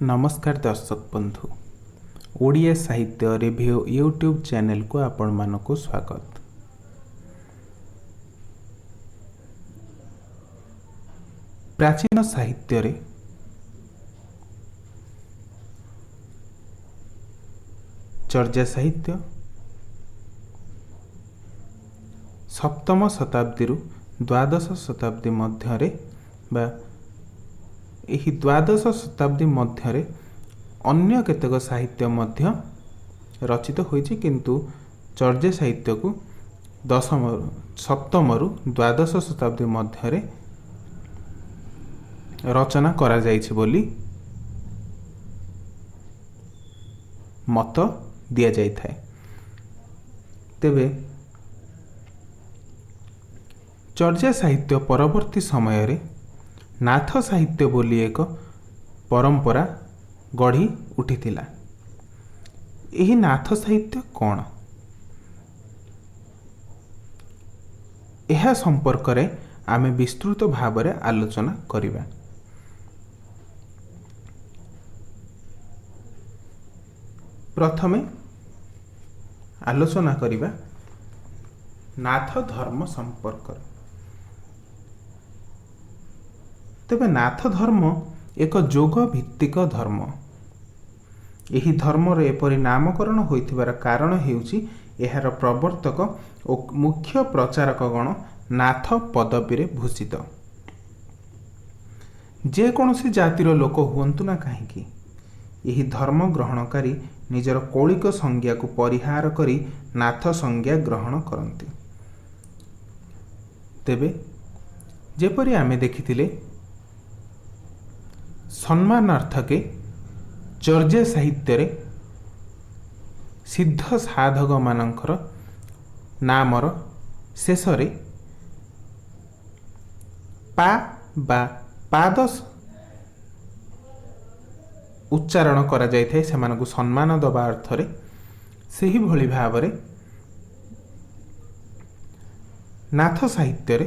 नमस्कार दर्शक बंधु ओडिया साहित्य रिव्यू यूट्यूब चैनल को आपण मानक स्वागत। प्राचीन साहित्य रे चर्या साहित्य सप्तम शताब्दी द्वादश शताब्दी मध्य एही द्वादश शताब्दी मध्य अन्य केतक साहित्य मध्य रचित होइछि, किंतु चर्या साहित्य को सप्तम द्वादश शताब्दी मध्य रचना करा जाइछि बोली मत दिया जाय थाए। तेबे चर्या साहित्य परवर्ती समय रे नाथ साहित्य बोली एक परंपरा गढ़ी उठिथिला। एही नाथ साहित्य कौन, यह संपर्क रे आमे विस्तृत भाव रे आलोचना करिबा। प्रथमे आलोचना करिबा नाथ धर्म संपर्क। तेबे नाथ धर्म एक जोग भित्तिक धर्म। यही धर्म रे एपरि नामकरण होइथिबार कारण हेउछि एहार प्रवर्तक और मुख्य प्रचारक गण नाथ पदवी रे भूषित। जे कोनोसी जातिर लोक हुअन्तु ना काहेकि यही धर्म ग्रहणकारी निजर कौलिक संज्ञा को परिहार करी नाथ संज्ञा ग्रहण करती। तेबे जेपरि आमे देखिथिले सम्मानार्थके चर्या साहित्य रे सिद्ध साधक मानकर नामर शेष रे पा बा पाद उच्चारण करा जाय थाए सेमानकु सम्मान दबा अर्थ रे। सेही भली भाव रे नाथ साहित्य रे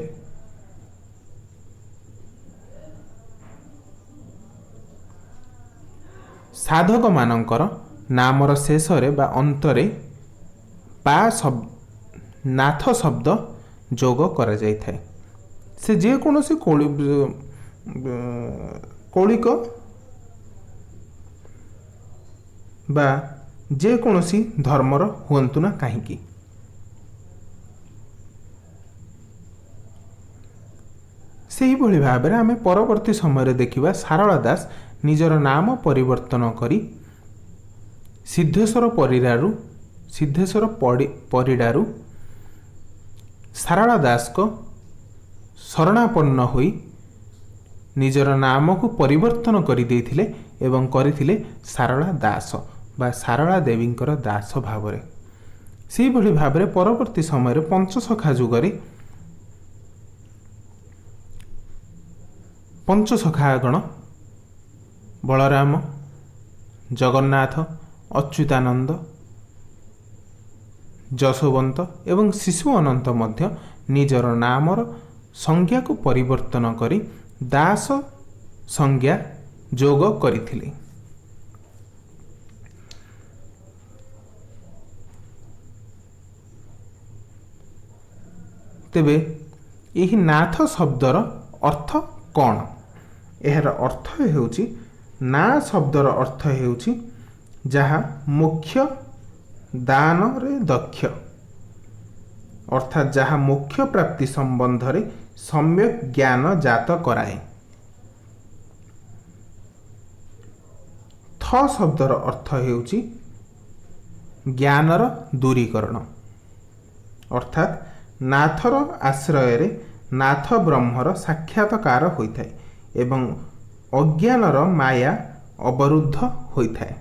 साधक मानकर नामर शेष रे बा अंतरे पा नाथ शब्द जोग करा जाय थाए। से जे कोनोसी कौलिक बा जे कोनोसी धर्मर हुअन्तु ना काहेकि। सेही भली भाव रे आमे परवर्ती समय देखिबा सारला दास निजर नाम परिवर्तन करी सिद्धेश्वर परिडारू सारला दास को शरणापन्न होई निजर नाम को परिवर्तन करि देथिले एवं करिथिले सारला दास बा सारला देवींकर दास भाव रे। सेही भली भाव रे परवर्ती समय रे पंचसखा जुगरे पंचसखा गण बलराम, जगन्नाथ, अच्युतानंद, जशोवंत एवं शिशु अनंत मध्य निजर नामर संज्ञा को परिवर्तन करी दास संज्ञा जोग करिथिले। तेबे यही नाथ शब्दर अर्थ कौन? एहर अर्थ हेउछि ना शब्दर अर्थ हेउछि जहा मुख्य दान रे दक्ष, अर्थात जहा मुख्य प्राप्ति संबंध रे सम्यक ज्ञान जात कराए। थ शब्दर अर्थ हेउछि ज्ञानर दूरीकरण, अर्थात नाथर आश्रय रे नाथ ब्रह्मर साक्षात्कार होइथाए एवं अज्ञानर माया अवरुद्ध होइथाए।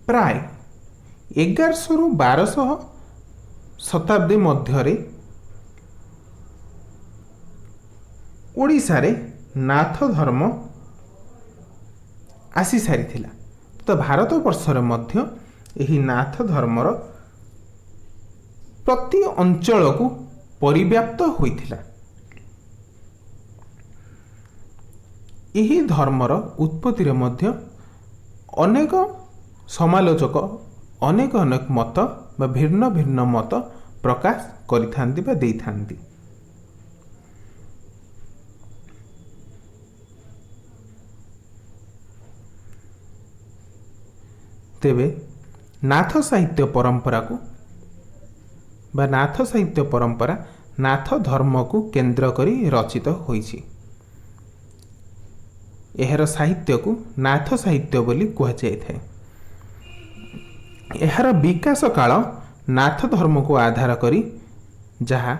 प्राय 1100 रु 1200 शताब्दी मध्य ओडिशा रे नाथ धर्म आसी सारिथिला। तो भारत वर्ष रे मध्य एही नाथ धर्मर प्रति अंचल को परिव्याप्त होइथिला। ଏହି ଧର୍ମର ଉତ୍ପତ୍ତିରେ ମଧ୍ୟ ଅନେକ ସମାଲୋଚକ ଅନେକ ଅନେକ ମତ ବା ଭିନ୍ନ ଭିନ୍ନ ମତ ପ୍ରକାଶ କରିଥାନ୍ତି ବା ଦେଇଥାନ୍ତି। ତେବେ ନାଥ ସାହିତ୍ୟ ପରମ୍ପରାକୁ ବା ନାଥ ସାହିତ୍ୟ ପରମ୍ପରା ନାଥ ଧର୍ମକୁ କେନ୍ଦ୍ର କରି ରଚିତ ହୋଇଛି। ଏହାର ସାହିତ୍ୟକୁ ନାଥ ସାହିତ୍ୟ ବୋଲି କୁହାଯାଇଥାଏ। ଏହାର ବିକାଶ କାଳ ନାଥ ଧର୍ମକୁ ଆଧାର କରି, ଯାହା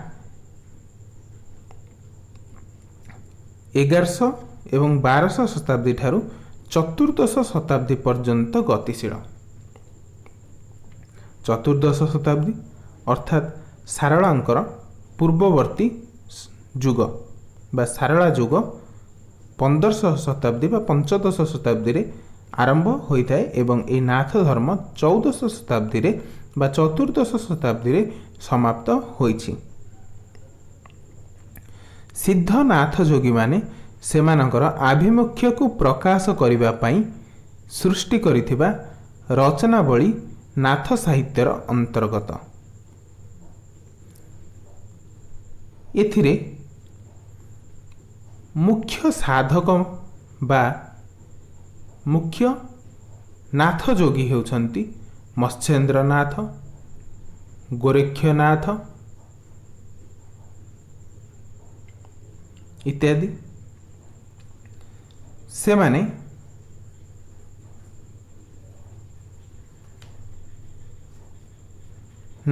1100 ଏବଂ 1200 ଶତାବ୍ଦୀ ଠାରୁ ଚତୁର୍ଦ୍ଦଶ ଶତାବ୍ଦୀ ପର୍ଯ୍ୟନ୍ତ ଗତିଶୀଳ। ଚତୁର୍ଦ୍ଦଶ ଶତାବ୍ଦୀ ଅର୍ଥାତ୍ ସାରଳାଙ୍କର ପୂର୍ବବର୍ତ୍ତୀ ଯୁଗ ବା ସାରଳା ଯୁଗ 1500 ଶତାବ୍ଦୀ ବା ପଞ୍ଚଦଶ ଶତାବ୍ଦୀରେ ଆରମ୍ଭ ହୋଇଥାଏ ଏବଂ ଏହି ନାଥ ଧର୍ମ 1400 ଶତାବ୍ଦୀରେ ବା ଚତୁର୍ଦ୍ଦଶ ଶତାବ୍ଦୀରେ ସମାପ୍ତ ହୋଇଛି। ସିଦ୍ଧ ନାଥ ଯୋଗୀମାନେ ସେମାନଙ୍କର ଆଭିମୁଖ୍ୟକୁ ପ୍ରକାଶ କରିବା ପାଇଁ ସୃଷ୍ଟି କରିଥିବା ରଚନାବଳୀ ନାଥ ସାହିତ୍ୟର ଅନ୍ତର୍ଗତ। ଏଥିରେ ମୁଖ୍ୟ ସାଧକ ବା ମୁଖ୍ୟ ନାଥ ଯୋଗୀ ହେଉଛନ୍ତି ମତ୍ସ୍ୟେନ୍ଦ୍ରନାଥ, ଗୋରକ୍ଷନାଥ ଇତ୍ୟାଦି। ସେମାନେ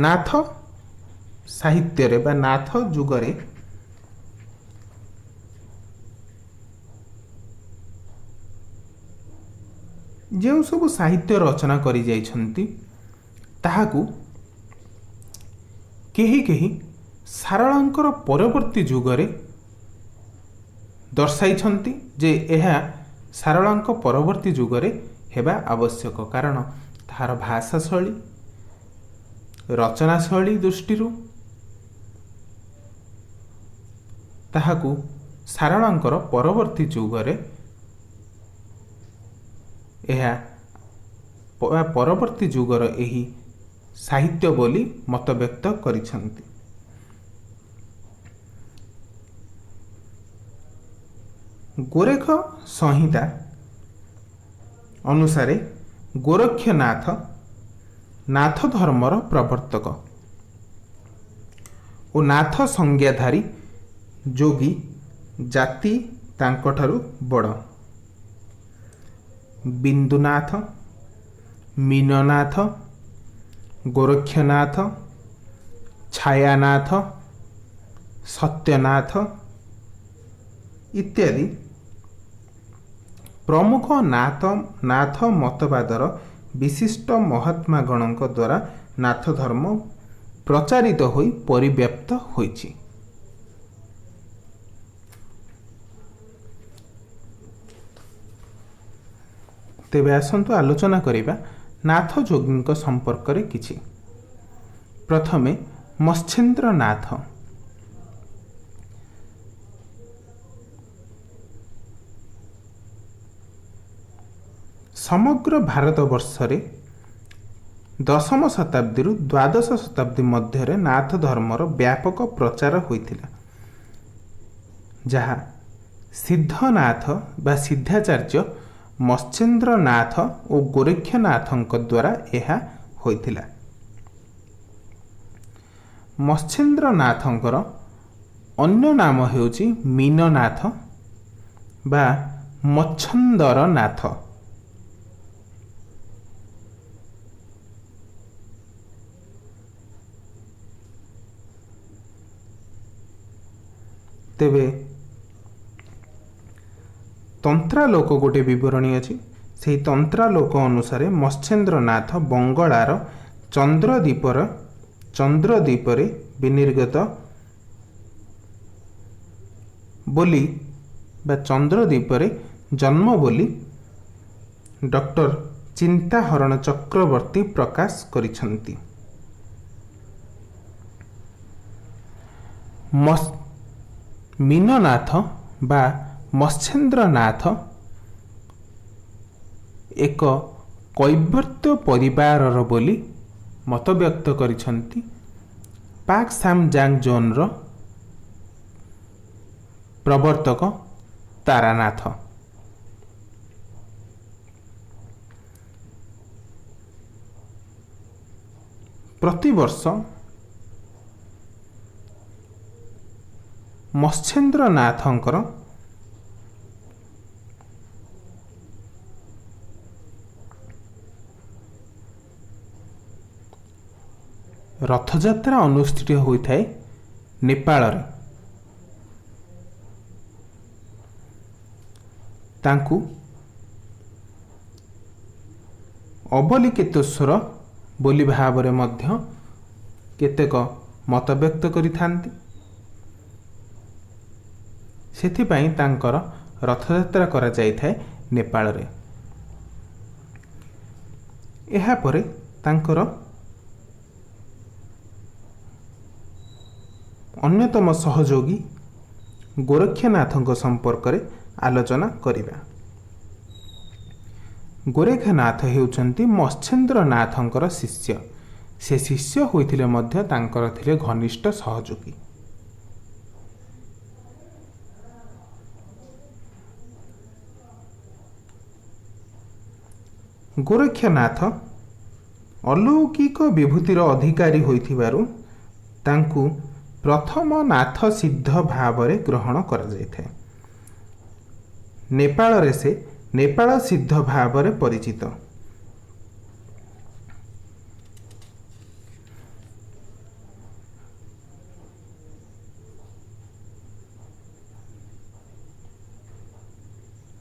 ନାଥ ସାହିତ୍ୟରେ ବା ନାଥ ଯୁଗରେ ଯେଉଁ ସବୁ ସାହିତ୍ୟ ରଚନା କରିଯାଇଛନ୍ତି ତାହାକୁ କେହି କେହି ସାରଳାଙ୍କର ପରବର୍ତ୍ତୀ ଯୁଗରେ ଦର୍ଶାଇଛନ୍ତି ଯେ ଏହା ସାରଳାଙ୍କ ପରବର୍ତ୍ତୀ ଯୁଗରେ ହେବା ଆବଶ୍ୟକ, କାରଣ ତାହାର ଭାଷା ଶୈଳୀ, ରଚନା ଶୈଳୀ ଦୃଷ୍ଟିରୁ ତାହାକୁ ସାରଳାଙ୍କର ପରବର୍ତ୍ତୀ ଯୁଗରେ ଏହା ପରବର୍ତ୍ତୀ ଯୁଗର ଏହି ସାହିତ୍ୟ ବୋଲି ମତବ୍ୟକ୍ତ କରିଛନ୍ତି। ଗୋରେଖ ସଂହିତା ଅନୁସାରେ ଗୋରକ୍ଷନାଥ ନାଥ ଧର୍ମର ପ୍ରବର୍ତ୍ତକ ଓ ନାଥ ସଂଜ୍ଞାଧାରୀ ଯୋଗୀ ଜାତି ତାଙ୍କଠାରୁ ବଡ଼। ବିନ୍ଦୁନାଥ, ମୀନନାଥ, ଗୋରକ୍ଷନାଥ, ଛାୟାନାଥ, ସତ୍ୟନାଥ ଇତ୍ୟାଦି ପ୍ରମୁଖ ନାଥ ମତବାଦର ବିଶିଷ୍ଟ ମହାତ୍ମାଗଣଙ୍କ ଦ୍ୱାରା ନାଥ ଧର୍ମ ପ୍ରଚାରିତ ହୋଇ ପରିବ୍ୟାପ୍ତ ହୋଇଛି। ତେବେ ଆସନ୍ତୁ ଆଲୋଚନା କରିବା ନାଥ ଯୋଗୀଙ୍କ ସମ୍ପର୍କରେ କିଛି। ପ୍ରଥମେ ମତ୍ସ୍ୟେନ୍ଦ୍ରନାଥ। ସମଗ୍ର ଭାରତବର୍ଷରେ 10ମ ଶତାବ୍ଦୀରୁ 12ଶ ଶତାବ୍ଦୀ ମଧ୍ୟରେ ନାଥ ଧର୍ମର ବ୍ୟାପକ ପ୍ରଚାର ହୋଇଥିଲା, ଯାହା ସିଦ୍ଧନାଥ ବା ସିଦ୍ଧାଚାର୍ଯ୍ୟ ମତ୍ସ୍ୟେନ୍ଦ୍ରନାଥ ଓ ଗୋରକ୍ଷନାଥଙ୍କ ଦ୍ୱାରା ଏହା ହୋଇଥିଲା। ମତ୍ସ୍ୟେନ୍ଦ୍ରନାଥଙ୍କର ଅନ୍ୟ ନାମ ହେଉଛି ମୀନନାଥ ବା ମଚ୍ଛନ୍ଦରନାଥ। ତେବେ ତନ୍ତ୍ରାଲୋକ ଗୋଟିଏ ବିବରଣୀ ଅଛି। ସେହି ତନ୍ତ୍ରାଲୋକ ଅନୁସାରେ ମତ୍ସ୍ୟେନ୍ଦ୍ରନାଥ ବଙ୍ଗଳାର ଚନ୍ଦ୍ରଦ୍ୱୀପରେ ବିନିର୍ଗତ ବୋଲି ବା ଚନ୍ଦ୍ରଦ୍ୱୀପରେ ଜନ୍ମ ବୋଲି ଡକ୍ଟର ଚିନ୍ତାହରଣ ଚକ୍ରବର୍ତ୍ତୀ ପ୍ରକାଶ କରିଛନ୍ତି। ମୀନନାଥ ବା ମତ୍ସ୍ୟେନ୍ଦ୍ରନାଥ ଏକ କୈବର୍ତ୍ତ ପରିବାରର ବୋଲି ମତବ୍ୟକ୍ତ କରିଛନ୍ତି ପାକ୍ ସାମଜାଙ୍ଗ ଜୋନ୍ର ପ୍ରବର୍ତ୍ତକ ତାରାନାଥ। ପ୍ରତିବର୍ଷ ମତ୍ସ୍ୟେନ୍ଦ୍ରନାଥଙ୍କର ରଥଯାତ୍ରା ଅନୁଷ୍ଠିତ ହୋଇଥାଏ ନେପାଳରେ। ତାଙ୍କୁ ଅବଲିକେତେଶ୍ୱର ବୋଲି ଭାବରେ ମଧ୍ୟ କେତେକ ମତବ୍ୟକ୍ତ କରିଥାନ୍ତି। ସେଥିପାଇଁ ତାଙ୍କର ରଥଯାତ୍ରା କରାଯାଇଥାଏ ନେପାଳରେ। ଏହାପରେ ତାଙ୍କର ଅନ୍ୟତମ ସହଯୋଗୀ ଗୋରକ୍ଷନାଥଙ୍କ ସମ୍ପର୍କରେ ଆଲୋଚନା କରିବା। ଗୋରକ୍ଷନାଥ ହେଉଛନ୍ତି ମତ୍ସ୍ୟେନ୍ଦ୍ରନାଥଙ୍କର ଶିଷ୍ୟ। ସେ ଶିଷ୍ୟ ହୋଇଥିଲେ ମଧ୍ୟ ତାଙ୍କର ଥିଲେ ଘନିଷ୍ଠ ସହଯୋଗୀ। ଗୋରକ୍ଷନାଥ ଅଲୌକିକ ବିଭୂତିର ଅଧିକାରୀ ହୋଇଥିବାରୁ ତାଙ୍କୁ ପ୍ରଥମ ନାଥ ସିଦ୍ଧ ଭାବରେ ଗ୍ରହଣ କରାଯାଇଥାଏ। ନେପାଳରେ ସେ ନେପାଳ ସିଦ୍ଧ ଭାବରେ ପରିଚିତ।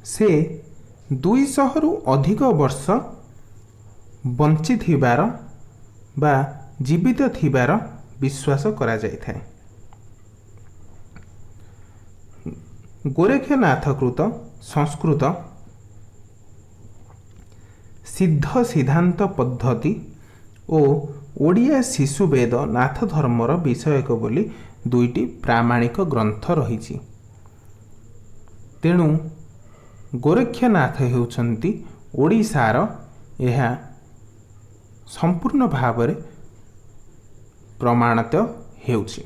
ସେ 200ରୁ ଅଧିକ ବର୍ଷ ବଞ୍ଚିଥିବାର ବା ଜୀବିତ ଥିବାର ବିଶ୍ୱାସ କରାଯାଇଥାଏ। ଗୋରକ୍ଷନାଥକୃତ ସଂସ୍କୃତ ସିଦ୍ଧ ସିଦ୍ଧାନ୍ତ ପଦ୍ଧତି ଓ ଓଡ଼ିଆ ଶିଶୁବେଦ ନାଥ ଧର୍ମର ବିଷୟକ ବୋଲି ଦୁଇଟି ପ୍ରାମାଣିକ ଗ୍ରନ୍ଥ ରହିଛି। ତେଣୁ ଗୋରକ୍ଷନାଥ ହେଉଛନ୍ତି ଓଡ଼ିଶାର ଏହା ସମ୍ପୂର୍ଣ୍ଣ ଭାବରେ ପ୍ରମାଣିତ ହେଉଛି।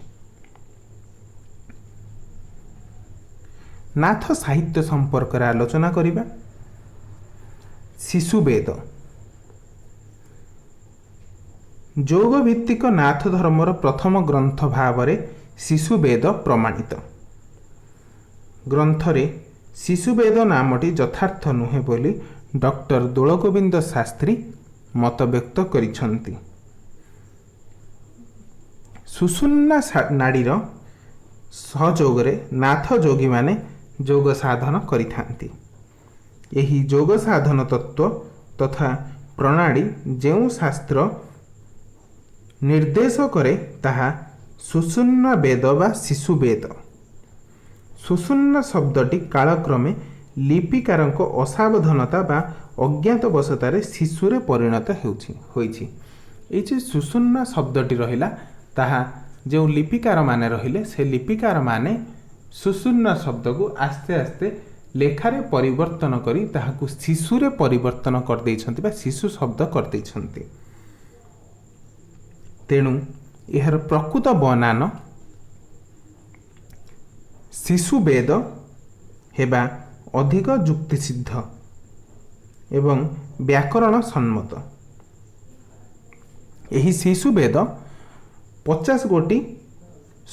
ନାଥ ସାହିତ୍ୟ ସମ୍ପର୍କରେ ଆଲୋଚନା କରିବା। ଶିଶୁବେଦ ଯୋଗ ଭିତ୍ତିକ ନାଥ ଧର୍ମର ପ୍ରଥମ ଗ୍ରନ୍ଥ ଭାବରେ ଶିଶୁବେଦ ପ୍ରମାଣିତ। ଗ୍ରନ୍ଥରେ ଶିଶୁବେଦ ନାମଟି ଯଥାର୍ଥ ନୁହେଁ ବୋଲି ଡକ୍ଟର ଦୋଳଗୋବିନ୍ଦ ଶାସ୍ତ୍ରୀ ମତବ୍ୟକ୍ତ କରିଛନ୍ତି। ସୁଷୁମ୍ନା ନାଡ଼ୀର ସହଯୋଗରେ ନାଥ ଯୋଗୀମାନେ ଯୋଗ ସାଧନ କରିଥାନ୍ତି। ଏହି ଯୋଗ ସାଧନ ତତ୍ତ୍ୱ ତଥା ପ୍ରଣାଳୀ ଯେଉଁ ଶାସ୍ତ୍ର ନିର୍ଦ୍ଦେଶ କରେ ତାହା ସୁଷୁମ୍ନା ବେଦ ବା ଶିଶୁବେଦ। ସୁଷୁମ୍ନା ଶବ୍ଦଟି କାଳକ୍ରମେ ଲିପିକାରଙ୍କ ଅସାବଧାନତା ବା ଅଜ୍ଞାତବଶତାରେ ଶିଶୁରେ ପରିଣତ ହୋଇଛି। ଏଇ ଯେ ସୁଷୁମ୍ନା ଶବ୍ଦଟି ରହିଲା ତାହା ଯେଉଁ ଲିପିକାରମାନେ ରହିଲେ ସେ ଲିପିକାରମାନେ ସୁଷୁମ୍ନା ଶବ୍ଦକୁ ଆସ୍ତେ ଆସ୍ତେ ଲେଖାରେ ପରିବର୍ତ୍ତନ କରି ତାହାକୁ ଶିଶୁରେ ପରିବର୍ତ୍ତନ କରିଦେଇଛନ୍ତି ବା ଶିଶୁ ଶବ୍ଦ କରିଦେଇଛନ୍ତି। ତେଣୁ ଏହାର ପ୍ରକୃତ ବନାନ ଶିଶୁବେଦ ହେବା ଅଧିକ ଯୁକ୍ତିସିଦ୍ଧ ଏବଂ ବ୍ୟାକରଣ ସମ୍ମତ। ଏହି ଶିଶୁବେଦ 50 ଗୋଟି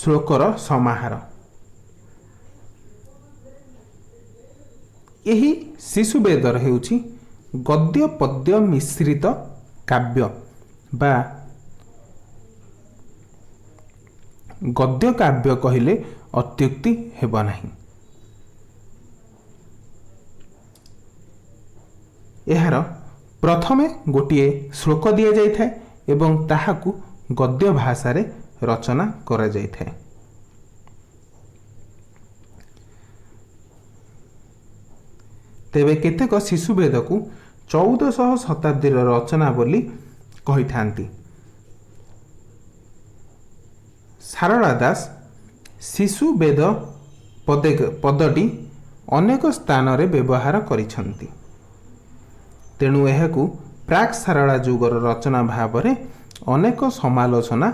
ଶ୍ଲୋକର ସମାହାର। ଏହି ଶିଶୁବେଦର ହେଉଛି ଗଦ୍ୟ ପଦ୍ୟ ମିଶ୍ରିତ କାବ୍ୟ ବା ଗଦ୍ୟ କାବ୍ୟ କହିଲେ ଅତ୍ୟୁକ୍ତି ହେବ ନାହିଁ। ଏହାର ପ୍ରଥମେ ଗୋଟିଏ ଶ୍ଲୋକ ଦିଆଯାଇଥାଏ ଏବଂ ତାହାକୁ ଗଦ୍ୟ ଭାଷାରେ ରଚନା କରାଯାଇଥାଏ। ତେବେ କେତେକ ଶିଶୁବେଦକୁ 1400 ଶତାବ୍ଦୀର ରଚନା ବୋଲି କହିଥାନ୍ତି। ସାରଳା ଦାସ ଶିଶୁବେଦ ପଦଟି ଅନେକ ସ୍ଥାନରେ ବ୍ୟବହାର କରିଛନ୍ତି। ତେଣୁ ଏହାକୁ ପ୍ରାକ୍ ସାରଳା ଯୁଗର ରଚନା ଭାବରେ ଅନେକ ସମାଲୋଚନା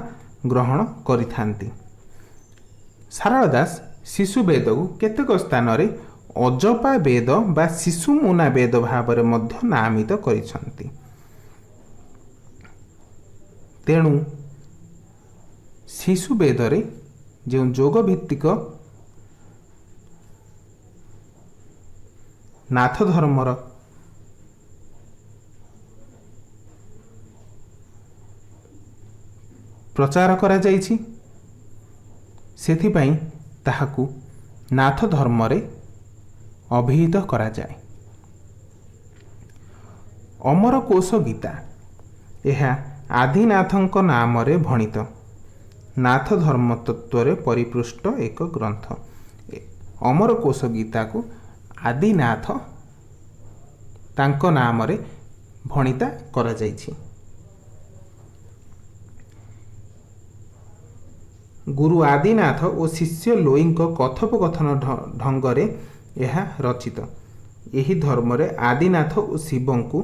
ଗ୍ରହଣ କରିଥାନ୍ତି। ସାରଳା ଦାସ ଶିଶୁ ବେଦକୁ କେତେକ ସ୍ଥାନରେ ଅଜପା ବେଦ ବା ଶିଶୁ ମୁନା ବେଦ ଭାବରେ ମଧ୍ୟ ନାମିତ କରିଛନ୍ତି। ତେଣୁ ଶିଶୁ ବେଦରେ ଯେଉଁ ଯୋଗ ଭିତ୍ତିକ ନାଥ ଧର୍ମର ପ୍ରଚାର କରାଯାଇଛି, ସେଥିପାଇଁ ତାହାକୁ ନାଥ ଧର୍ମରେ ଅଭିହିତ କରାଯାଏ। ଅମରକୋଷ ଗୀତା, ଏହା ଆଦିନାଥଙ୍କ ନାମରେ ଭଣିତ ନାଥ ଧର୍ମ ତତ୍ତ୍ୱରେ ପରିପୃଷ୍ଟ ଏକ ଗ୍ରନ୍ଥ। ଅମରକୋଷ ଗୀତାକୁ ଆଦିନାଥ ତାଙ୍କ ନାମରେ ଭଣିତା କରାଯାଇଛି। ଗୁରୁ ଆଦିନାଥ ଓ ଶିଷ୍ୟ ଲୋଇଙ୍କ କଥୋପକଥନ ଢଙ୍ଗରେ ଏହା ରଚିତ। ଏହି ଧର୍ମରେ ଆଦିନାଥ ଓ ଶିବଙ୍କୁ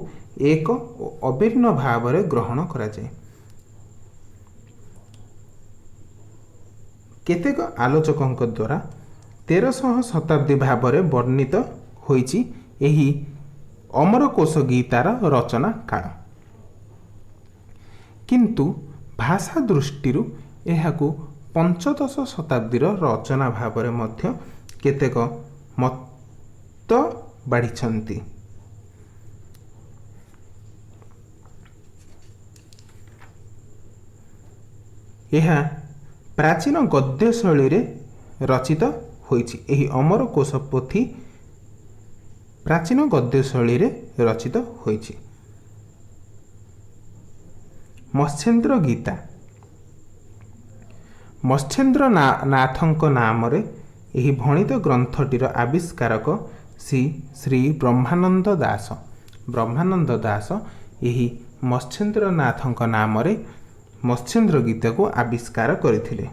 ଏକ ଓ ଅଭିନ୍ନ ଭାବରେ ଗ୍ରହଣ କରାଯାଏ। କେତେକ ଆଲୋଚକଙ୍କ ଦ୍ୱାରା 1300 ଶତାବ୍ଦୀ ଭାବରେ ବର୍ଣ୍ଣିତ ହୋଇଛି ଏହି ଅମରକୋଷ ଗୀତାର ରଚନା କାଳ। କିନ୍ତୁ ଭାଷା ଦୃଷ୍ଟିରୁ ଏହାକୁ ପଞ୍ଚଦଶ ଶତାବ୍ଦୀର ରଚନା ଭାବରେ ମଧ୍ୟ କେତେକ ମତ ବାଢ଼ିଛନ୍ତି। ଏହା ପ୍ରାଚୀନ ଗଦ୍ୟ ଶୈଳୀରେ ରଚିତ ହୋଇଛି। ଏହି ଅମରକୋଷ ପୋଥି ପ୍ରାଚୀନ ଗଦ୍ୟ ଶୈଳୀରେ ରଚିତ ହୋଇଛି। ମତ୍ସ୍ୟେନ୍ଦ୍ର ଗୀତା, ମତ୍ସ୍ୟେନ୍ଦ୍ର ନାଥଙ୍କ ନାମରେ ଏହି ଭଣିତ ଗ୍ରନ୍ଥଟିର ଆବିଷ୍କାରକ ଶ୍ରୀ ବ୍ରହ୍ମାନନ୍ଦ ଦାସ। ବ୍ରହ୍ମାନନ୍ଦ ଦାସ ଏହି ମତ୍ସ୍ୟେନ୍ଦ୍ର ନାଥଙ୍କ ନାମରେ ମତ୍ସ୍ୟେନ୍ଦ୍ର ଗୀତାକୁ ଆବିଷ୍କାର କରିଥିଲେ।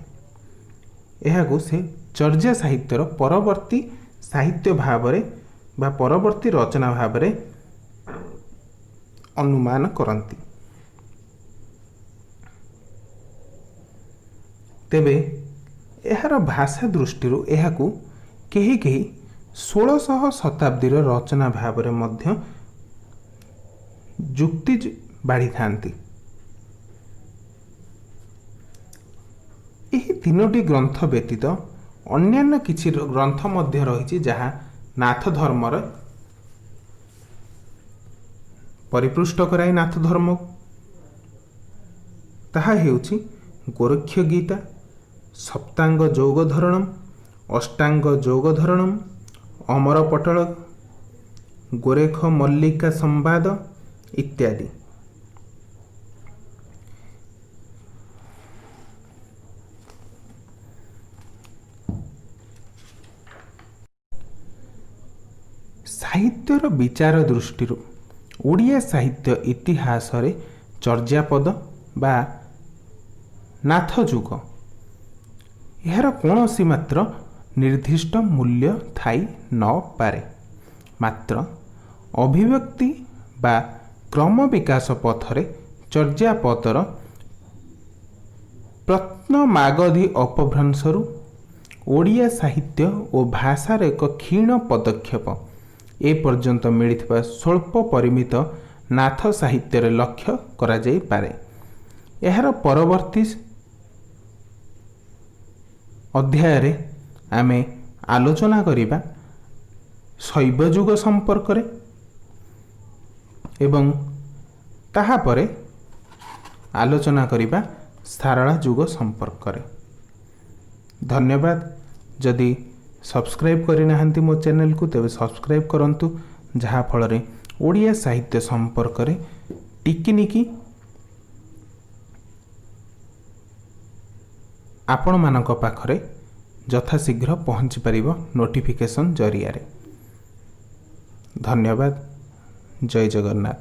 ଏହାକୁ ସେ ଚର୍ଯା ସାହିତ୍ୟର ପରବର୍ତ୍ତୀ ସାହିତ୍ୟ ଭାବରେ ବା ପରବର୍ତ୍ତୀ ରଚନା ଭାବରେ ଅନୁମାନ କରନ୍ତି। ତେବେ ଏହାର ଭାଷା ଦୃଷ୍ଟିରୁ ଏହାକୁ କେହି କେହି 1600 ଶତାବ୍ଦୀର ରଚନା ଭାବରେ ମଧ୍ୟ ଯୁକ୍ତି ବାଢ଼ିଥାନ୍ତି। ଏହି ତିନୋଟି ଗ୍ରନ୍ଥ ବ୍ୟତୀତ ଅନ୍ୟାନ୍ୟ କିଛି ଗ୍ରନ୍ଥ ମଧ୍ୟ ରହିଛି ଯାହା ନାଥ ଧର୍ମର ପରିପୃଷ୍ଟ କରାଇ ନାଥ ଧର୍ମ। ତାହା ହେଉଛି ଗୋରକ୍ଷ ଗୀତା, ସପ୍ତାଙ୍ଗ ଯୋଗଧରଣମ୍, ଅଷ୍ଟାଙ୍ଗ ଯୋଗଧରଣମ୍, ଅମର ପଟଳ, ଗୋରେଖ ମଲ୍ଲିକା ସମ୍ବାଦ ଇତ୍ୟାଦି। ସାହିତ୍ୟର ବିଚାର ଦୃଷ୍ଟିରୁ ଓଡ଼ିଆ ସାହିତ୍ୟ ଇତିହାସରେ ଚର୍ଯାପଦ ବା ନାଥ ଯୁଗ ଏହାର କୌଣସି ମାତ୍ର ନିର୍ଦ୍ଦିଷ୍ଟ ମୂଲ୍ୟ ଥାଇ ନପାରେ। ମାତ୍ର ଅଭିବ୍ୟକ୍ତି ବା କ୍ରମ ବିକାଶ ପଥରେ ଚର୍ଯାପଦର ପ୍ରତ୍ନମାଗଧି ଅପଭ୍ରଂଶରୁ ଓଡ଼ିଆ ସାହିତ୍ୟ ଓ ଭାଷାର ଏକ କ୍ଷୀଣ ପଦକ୍ଷେପ ଏପର୍ଯ୍ୟନ୍ତ ମିଳିଥିବା ସ୍ୱଳ୍ପ ପରିମିତ ନାଥ ସାହିତ୍ୟରେ ଲକ୍ଷ୍ୟ କରାଯାଇପାରେ। ଏହାର ପରବର୍ତ୍ତୀ ଅଧ୍ୟାୟରେ ଆମେ ଆଲୋଚନା କରିବା ଶୈବ ଯୁଗ ସମ୍ପର୍କରେ ଏବଂ ତାହାପରେ ଆଲୋଚନା କରିବା ସାରଳା ଯୁଗ ସମ୍ପର୍କରେ। ଧନ୍ୟବାଦ। ଯଦି ସବସ୍କ୍ରାଇବ୍ କରିନାହାନ୍ତି ମୋ ଚ୍ୟାନେଲକୁ ତେବେ ସବସ୍କ୍ରାଇବ୍ କରନ୍ତୁ, ଯାହାଫଳରେ ଓଡ଼ିଆ ସାହିତ୍ୟ ସମ୍ପର୍କରେ ଟିକିନିକି ଆପଣମାନଙ୍କ ପାଖରେ ଯଥାଶୀଘ୍ର ପହଞ୍ଚି ପାରିବ ନୋଟିଫିକେସନ୍ ଜରିଆରେ। ଧନ୍ୟବାଦ। ଜୟ ଜଗନ୍ନାଥ।